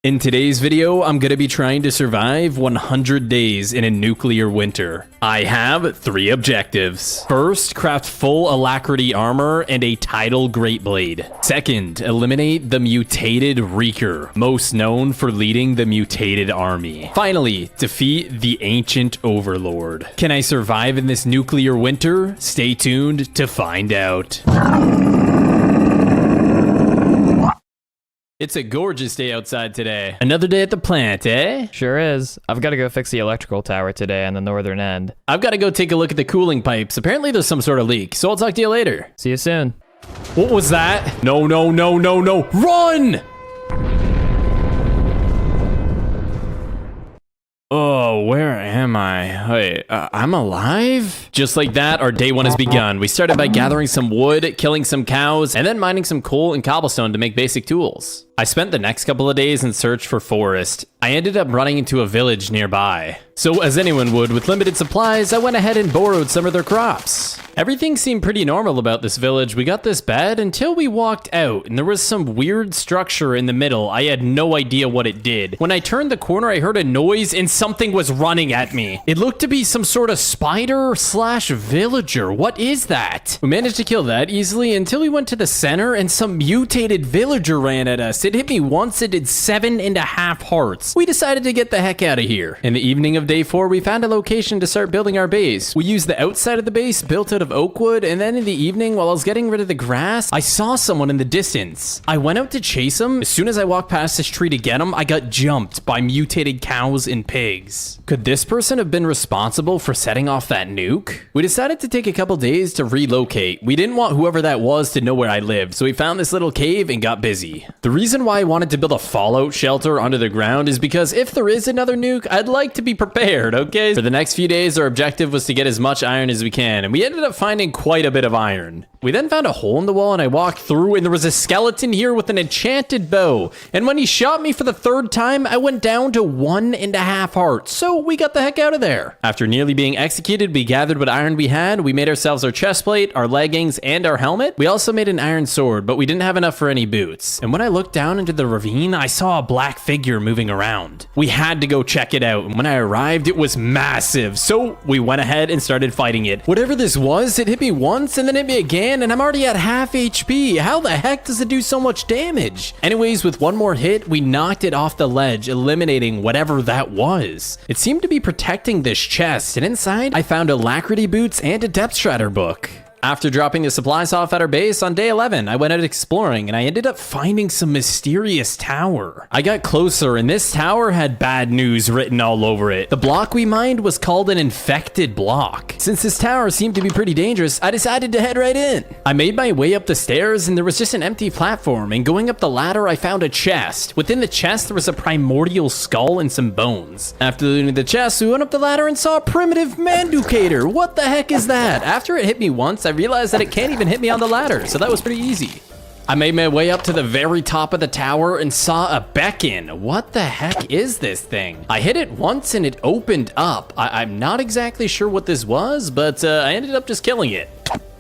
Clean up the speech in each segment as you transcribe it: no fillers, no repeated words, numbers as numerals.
In today's video, I'm gonna be trying to survive 100 days in a nuclear winter. I have 3 objectives. First, craft full Alacrity Armour and a tidal Great Blade. Second, eliminate the Mutated Reeker, most known for leading the Mutated Army. Finally, defeat the Ancient Overlord. Can I survive in this nuclear winter? Stay tuned to find out. It's a gorgeous day outside today. Another day at the plant, eh? Sure is. I've got to go fix the electrical tower today on the northern end. I've got to go take a look at the cooling pipes. Apparently there's some sort of leak, so I'll talk to you later. See you soon. What was that? No, no, no, no, no. Run! Oh, where am I? Wait, I'm alive? Just like that, our day 1 has begun. We started by gathering some wood, killing some cows, and then mining some coal and cobblestone to make basic tools. I spent the next couple of days in search for forest. I ended up running into a village nearby. So as anyone would with limited supplies, I went ahead and borrowed some of their crops. Everything seemed pretty normal about this village. We got this bed until we walked out and there was some weird structure in the middle. I had no idea what it did. When I turned the corner, I heard a noise and something was running at me. It looked to be some sort of spider slash villager. What is that? We managed to kill that easily until we went to the center and some mutated villager ran at us. It hit me once, it did 7.5 hearts. We decided to get the heck out of here. In the evening of day 4, we found a location to start building our base. We used the outside of the base built out of oak wood, and then in the evening, while I was getting rid of the grass, I saw someone in the distance. I went out to chase him. As soon as I walked past this tree to get him, I got jumped by mutated cows and pigs. Could this person have been responsible for setting off that nuke? We decided to take a couple days to relocate. We didn't want whoever that was to know where I lived, so we found this little cave and got busy. The reason why I wanted to build a fallout shelter under the ground is because if there is another nuke, I'd like to be prepared, okay? For the next few days, our objective was to get as much iron as we can, and we ended up finding quite a bit of iron. We then found a hole in the wall and I walked through and there was a skeleton here with an enchanted bow. And when he shot me for the 3rd time, I went down to 1.5 hearts. So we got the heck out of there. After nearly being executed, we gathered what iron we had. We made ourselves our chest plate, our leggings, and our helmet. We also made an iron sword, but we didn't have enough for any boots. And when I looked down into the ravine, I saw a black figure moving around. We had to go check it out. And when I arrived, it was massive. So we went ahead and started fighting it. Whatever this was, it hit me once and then hit me again. And I'm already at half HP. How the heck does it do so much damage? Anyways, with one more hit, we knocked it off the ledge, eliminating whatever that was. It seemed to be protecting this chest, and inside, I found Alacrity boots and a depth strider book. After dropping the supplies off at our base on day 11, I went out exploring and I ended up finding some mysterious tower. I got closer and this tower had bad news written all over it. The block we mined was called an infected block. Since this tower seemed to be pretty dangerous, I decided to head right in. I made my way up the stairs and there was just an empty platform, and going up the ladder I found a chest. Within the chest there was a primordial skull and some bones. After looting the chest, we went up the ladder and saw a primitive manducator. What the heck is that? After it hit me once, I realized that it can't even hit me on the ladder, so that was pretty easy. I made my way up to the very top of the tower and saw a beacon. What the heck is this thing? I hit it once and it opened up. I'm not exactly sure what this was, but I ended up just killing it.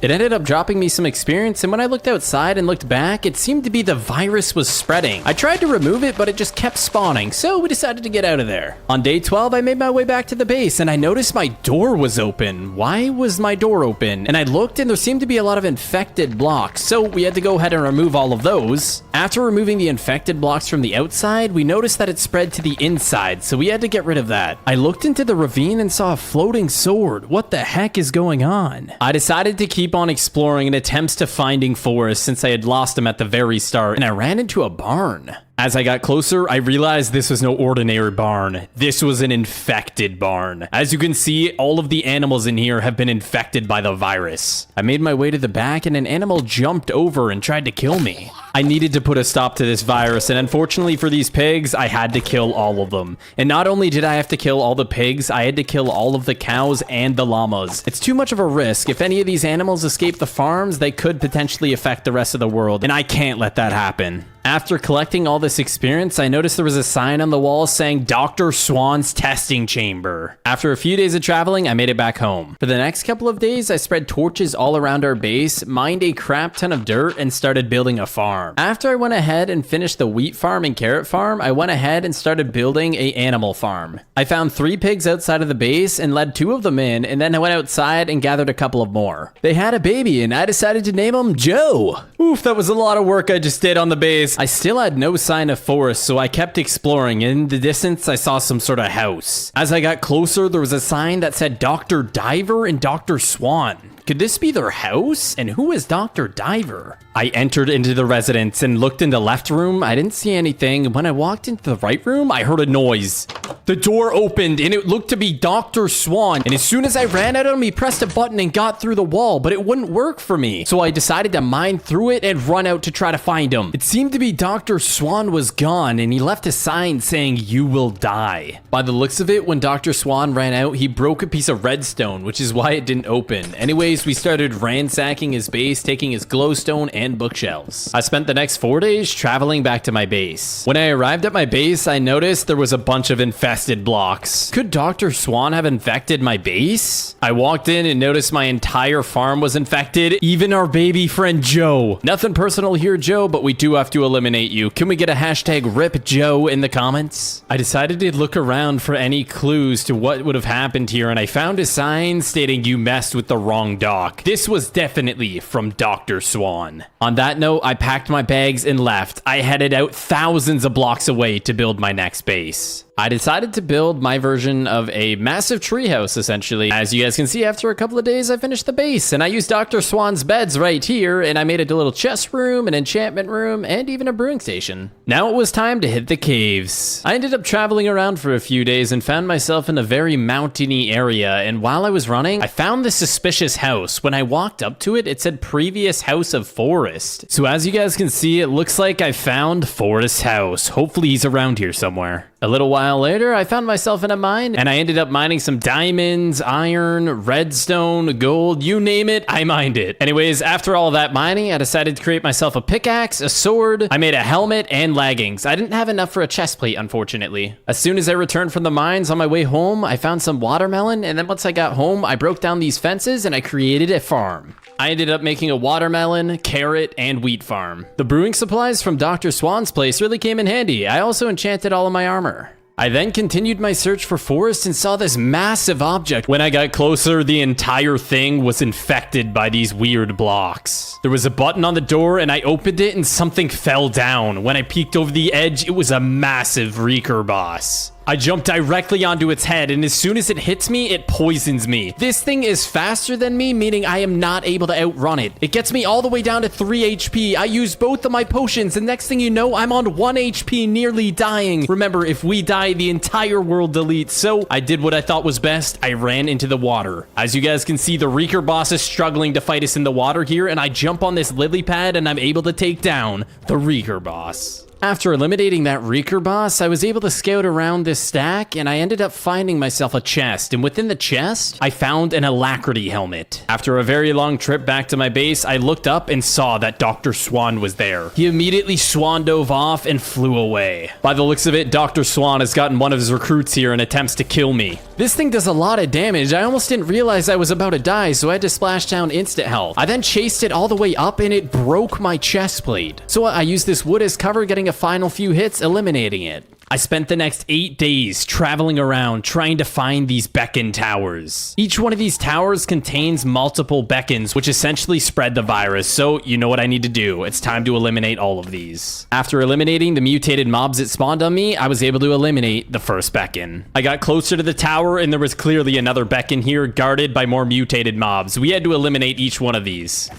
It ended up dropping me some experience, and when I looked outside and looked back, it seemed to be the virus was spreading. I tried to remove it, but it just kept spawning, so we decided to get out of there. On day 12, I made my way back to the base, and I noticed my door was open. Why was my door open? And I looked, and there seemed to be a lot of infected blocks, so we had to go ahead and remove all of those. After removing the infected blocks from the outside, we noticed that it spread to the inside, so we had to get rid of that. I looked into the ravine and saw a floating sword. What the heck is going on? I decided to keep on exploring in attempts to finding forest since I had lost them at the very start, and I ran into a barn. As I got closer, I realized this was no ordinary barn. This was an infected barn. As you can see, all of the animals in here have been infected by the virus. I made my way to the back and an animal jumped over and tried to kill me. I needed to put a stop to this virus, and unfortunately for these pigs, I had to kill all of them. And not only did I have to kill all the pigs, I had to kill all of the cows and the llamas. It's too much of a risk. If any of these animals escape the farms, they could potentially affect the rest of the world, and I can't let that happen. After collecting all this experience, I noticed there was a sign on the wall saying Dr. Swan's testing chamber. After a few days of traveling, I made it back home. For the next couple of days, I spread torches all around our base, mined a crap ton of dirt, and started building a farm. After I went ahead and finished the wheat farm and carrot farm, I went ahead and started building a animal farm. I found 3 pigs outside of the base and led 2 of them in, and then I went outside and gathered a couple of more. They had a baby, and I decided to name him Joe. Oof, that was a lot of work I just did on the base. I still had no sign of forest, so I kept exploring. In the distance, I saw some sort of house. As I got closer, there was a sign that said Dr. Diver and Dr. Swan. Could this be their house? And who is Dr. Diver? I entered into the residence and looked in the left room. I didn't see anything. When I walked into the right room, I heard a noise. The door opened and it looked to be Dr. Swan. And as soon as I ran at him, he pressed a button and got through the wall, but it wouldn't work for me. So I decided to mine through it and run out to try to find him. It seemed to be Dr. Swan was gone and he left a sign saying, "You will die." By the looks of it, when Dr. Swan ran out, he broke a piece of redstone, which is why it didn't open. Anyways, we started ransacking his base, taking his glowstone and bookshelves. I spent the next 4 days traveling back to my base. When I arrived at my base, I noticed there was a bunch of infested blocks. Could Dr. Swan have infected my base? I walked in and noticed my entire farm was infected, even our baby friend Joe. Nothing personal here, Joe, but we do have to eliminate you. Can we get a hashtag RIP Joe in the comments? I decided to look around for any clues to what would have happened here, and I found a sign stating you messed with the wrong dock. This was definitely from Dr. Swan. On that note, I packed my bags and left. I headed out thousands of blocks away to build my next base. I decided to build my version of a massive treehouse, essentially. As you guys can see, after a couple of days, I finished the base, and I used Dr. Swan's beds right here, and I made a little chest room, an enchantment room, and even a brewing station. Now it was time to hit the caves. I ended up traveling around for a few days and found myself in a very mountainy area, and while I was running, I found this suspicious house. When I walked up to it, it said previous house of Forest. So as you guys can see, it looks like I found Forest's house. Hopefully he's around here somewhere. A little while later, I found myself in a mine, and I ended up mining some diamonds, iron, redstone, gold, you name it, I mined it. Anyways, after all that mining, I decided to create myself a pickaxe, a sword, I made a helmet, and leggings. I didn't have enough for a chest plate, unfortunately. As soon as I returned from the mines on my way home, I found some watermelon, and then once I got home, I broke down these fences and I created a farm. I ended up making a watermelon, carrot, and wheat farm. The brewing supplies from Dr. Swan's place really came in handy. I also enchanted all of my armor. I then continued my search for Forest and saw this massive object. When I got closer, the entire thing was infected by these weird blocks. There was a button on the door and I opened it and something fell down. When I peeked over the edge, it was a massive Reeker boss. I jumped directly onto its head, and as soon as it hits me, it poisons me. This thing is faster than me, meaning I am not able to outrun it. It gets me all the way down to 3 HP. I used both of my potions, and next thing you know, I'm on 1 HP, nearly dying. Remember, if we die, the entire world deletes. So I did what I thought was best. I ran into the water. As you guys can see, the Reeker boss is struggling to fight us in the water here, and I jump on this lily pad, and I'm able to take down the Reeker boss. After eliminating that Reeker boss, I was able to scout around this stack, and I ended up finding myself a chest, and within the chest, I found an Alacrity helmet. After a very long trip back to my base, I looked up and saw that Dr. Swan was there. He immediately swan dove off and flew away. By the looks of it, Dr. Swan has gotten one of his recruits here and attempts to kill me. This thing does a lot of damage. I almost didn't realize I was about to die, so I had to splash down instant health. I then chased it all the way up, and it broke my chest plate. So I used this wood as cover, getting a final few hits, eliminating it. I spent the next 8 days traveling around trying to find these beacon towers. Each one of these towers contains multiple beacons, which essentially spread the virus. So you know what I need to do. It's time to eliminate all of these. After eliminating the mutated mobs that spawned on me, I was able to eliminate the first beacon. I got closer to the tower and there was clearly another beacon here guarded by more mutated mobs. We had to eliminate each one of these.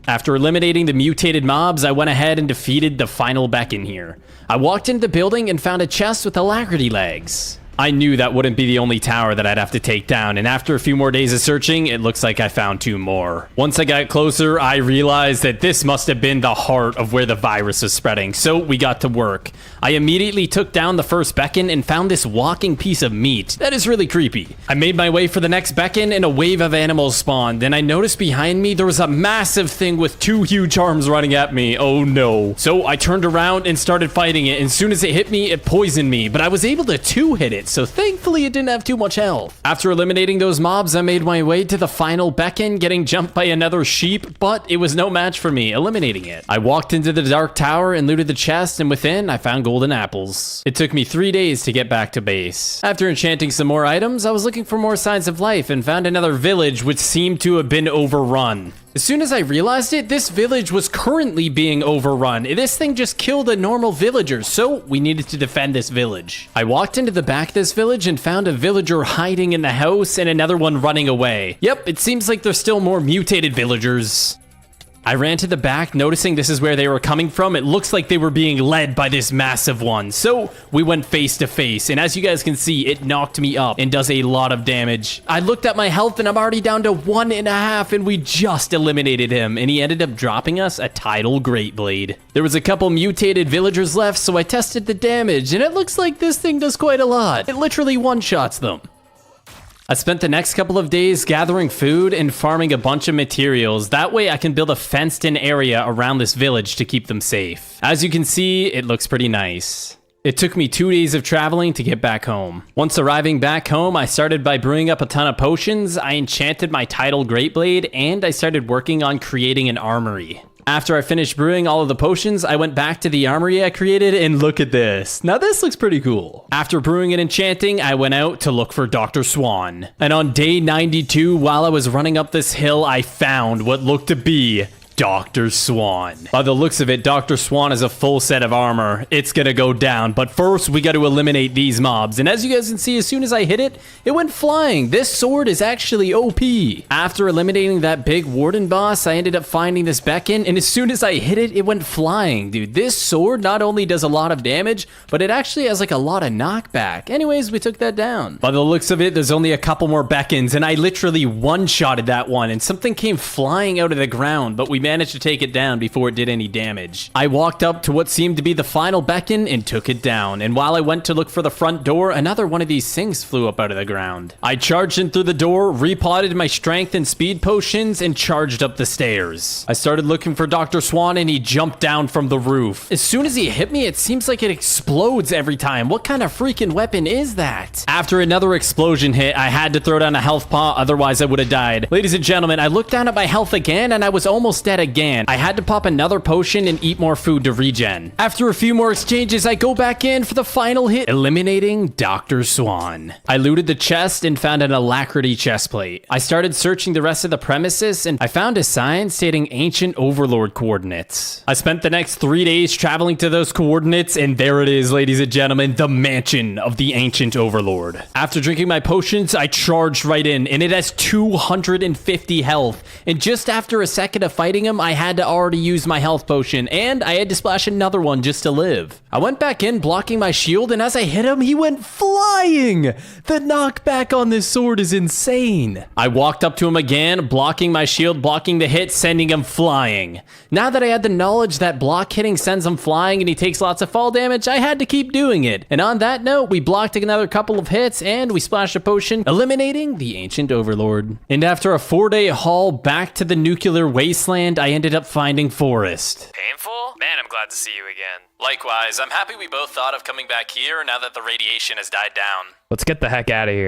After eliminating the mutated mobs, I went ahead and defeated the final beacon here. I walked into the building and found a chest with Alacrity legs. I knew that wouldn't be the only tower that I'd have to take down, and after a few more days of searching, it looks like I found 2 more. Once I got closer, I realized that this must have been the heart of where the virus was spreading, so we got to work. I immediately took down the first beacon and found this walking piece of meat. That is really creepy. I made my way for the next beacon and a wave of animals spawned. Then I noticed behind me there was a massive thing with 2 huge arms running at me. Oh no. So I turned around and started fighting it. And as soon as it hit me, it poisoned me. But I was able to 2-hit it, so thankfully it didn't have too much health. After eliminating those mobs, I made my way to the final beacon, getting jumped by another sheep, but it was no match for me, eliminating it. I walked into the dark tower and looted the chest, and within, I found golden apples. It took me 3 days to get back to base. After enchanting some more items, I was looking for more signs of life and found another village which seemed to have been overrun. As soon as I realized it, this village was currently being overrun. This thing just killed a normal villager, so we needed to defend this village. I walked into the back of this village and found a villager hiding in the house and another one running away. Yep, it seems like there's still more mutated villagers. I ran to the back, noticing this is where they were coming from. It looks like they were being led by this massive one. So we went face to face, and as you guys can see, it knocked me up and does a lot of damage. I looked at my health and I'm already down to 1.5, and we just eliminated him, and he ended up dropping us a tidal great blade. There was a couple mutated villagers left, so I tested the damage, and it looks like this thing does quite a lot. It literally one-shots them. I spent the next couple of days gathering food and farming a bunch of materials. That way I can build a fenced-in area around this village to keep them safe. As you can see, it looks pretty nice. It took me 2 days of traveling to get back home. Once arriving back home, I started by brewing up a ton of potions, I enchanted my tidal great blade, and I started working on creating an armory. After I finished brewing all of the potions, I went back to the armory I created, and look at this. Now this looks pretty cool. After brewing and enchanting, I went out to look for Dr. Swan. And on day 92, while I was running up this hill, I found what looked to be Dr. Swan. By the looks of it, Dr. Swan has a full set of armor. It's gonna go down, but first we gotta eliminate these mobs. And as you guys can see, as soon as I hit it, it went flying. This sword is actually OP. After eliminating that big warden boss, I ended up finding this beacon, and as soon as I hit it, it went flying. Dude, this sword not only does a lot of damage, but it actually has like a lot of knockback. Anyways, we took that down. By the looks of it, there's only a couple more beacons, and I literally one-shotted that one, and something came flying out of the ground, but we managed to take it down before it did any damage. I walked up to what seemed to be the final beacon and took it down, and while I went to look for the front door, another one of these things flew up out of the ground. I charged in through the door, repotted my strength and speed potions, and charged up the stairs. I started looking for Dr. Swan, and he jumped down from the roof. As soon as he hit me, it seems like it explodes every time. What kind of freaking weapon is that? After another explosion hit, I had to throw down a health pot, otherwise I would have died. Ladies and gentlemen, I looked down at my health again, and I was almost dead again. I had to pop another potion and eat more food to regen. After a few more exchanges, I go back in for the final hit, eliminating Dr. Swan. I looted the chest and found an Alacrity chestplate. I started searching the rest of the premises, and I found a sign stating Ancient Overlord coordinates. I spent the next 3 days traveling to those coordinates, and there it is, ladies and gentlemen, the mansion of the Ancient Overlord. After drinking my potions, I charged right in, and it has 250 health. And just after a second of fighting him, I had to already use my health potion, and I had to splash another one just to live. I went back in, blocking my shield, and as I hit him, he went flying! The knockback on this sword is insane. I walked up to him again, blocking my shield, blocking the hit, sending him flying. Now that I had the knowledge that block hitting sends him flying and he takes lots of fall damage, I had to keep doing it. And on that note, we blocked another couple of hits, and we splashed a potion, eliminating the Ancient Overlord. And after a 4-day haul back to the nuclear wasteland, I ended up finding Forest. Painful? Man, I'm glad to see you again. Likewise, I'm happy we both thought of coming back here now that the radiation has died down. Let's get the heck out of here.